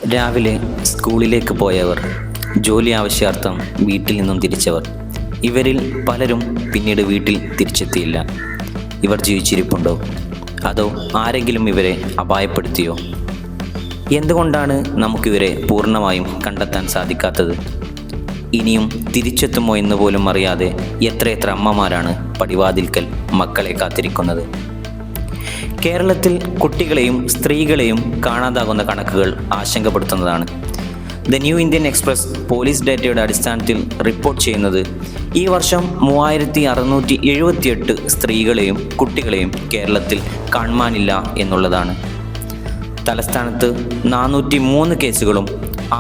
രാവിലെ സ്കൂളിലേക്ക് പോയവർ, ജോലി ആവശ്യാർത്ഥം വീട്ടിൽ നിന്നും തിരിച്ചവർ, ഇവരിൽ പലരും പിന്നീട് വീട്ടിൽ തിരിച്ചെത്തിയില്ല. ഇവർ ജീവിച്ചിരിപ്പുണ്ടോ? അതോ ആരെങ്കിലും ഇവരെ അപായപ്പെടുത്തിയോ? എന്തുകൊണ്ടാണ് നമുക്കിവരെ പൂർണ്ണമായും കണ്ടെത്താൻ സാധിക്കാത്തത്? ഇനിയും തിരിച്ചെത്തുമോ എന്ന് പോലും അറിയാതെ എത്രയെത്ര അമ്മമാരാണ് പടിവാതിൽക്കൽ മക്കളെ കാത്തിരിക്കുന്നത്. കേരളത്തിൽ കുട്ടികളെയും സ്ത്രീകളെയും കാണാതാകുന്ന കണക്കുകൾ ആശങ്കപ്പെടുത്തുന്നതാണ്. The New Indian Express police ഡേറ്റയുടെ അടിസ്ഥാനത്തിൽ റിപ്പോർട്ട് ചെയ്യുന്നത് ഈ വർഷം 3678 സ്ത്രീകളെയും കുട്ടികളെയും കേരളത്തിൽ കാണാനില്ല എന്നുള്ളതാണ്. തലസ്ഥാനത്ത് 403 കേസുകളും,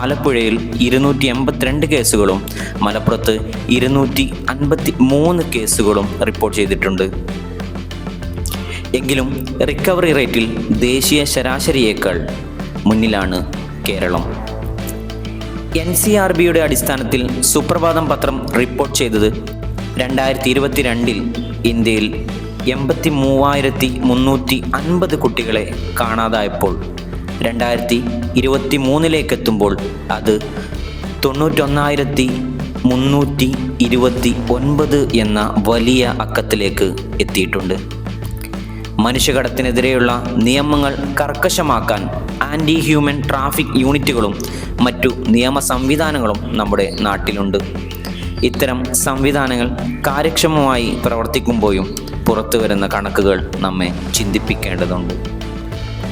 ആലപ്പുഴയിൽ 282 കേസുകളും, മലപ്പുറത്ത് 253 കേസുകളും റിപ്പോർട്ട് ചെയ്തിട്ടുണ്ട്. എങ്കിലും റിക്കവറി റേറ്റിൽ ദേശീയ ശരാശരിയേക്കാൾ മുന്നിലാണ് കേരളം. NCRBയുടെ അടിസ്ഥാനത്തിൽ സുപ്രഭാതം പത്രം റിപ്പോർട്ട് ചെയ്തത് 2022 ഇന്ത്യയിൽ 83,350 കുട്ടികളെ കാണാതായപ്പോൾ 2023 എത്തുമ്പോൾ അത് 91,329 എന്ന വലിയ അക്കത്തിലേക്ക് എത്തിയിട്ടുണ്ട്. മനുഷ്യകടത്തിനെതിരെയുള്ള നിയമങ്ങൾ കർക്കശമാക്കാൻ ആൻറ്റി ഹ്യൂമൻ ട്രാഫിക് യൂണിറ്റുകളും മറ്റു നിയമ സംവിധാനങ്ങളും നമ്മുടെ നാട്ടിലുണ്ട്. ഇത്തരം സംവിധാനങ്ങൾ കാര്യക്ഷമമായി പ്രവർത്തിക്കുമ്പോഴും പുറത്തു വരുന്ന കണക്കുകൾ നമ്മെ ചിന്തിപ്പിക്കേണ്ടതുണ്ട്.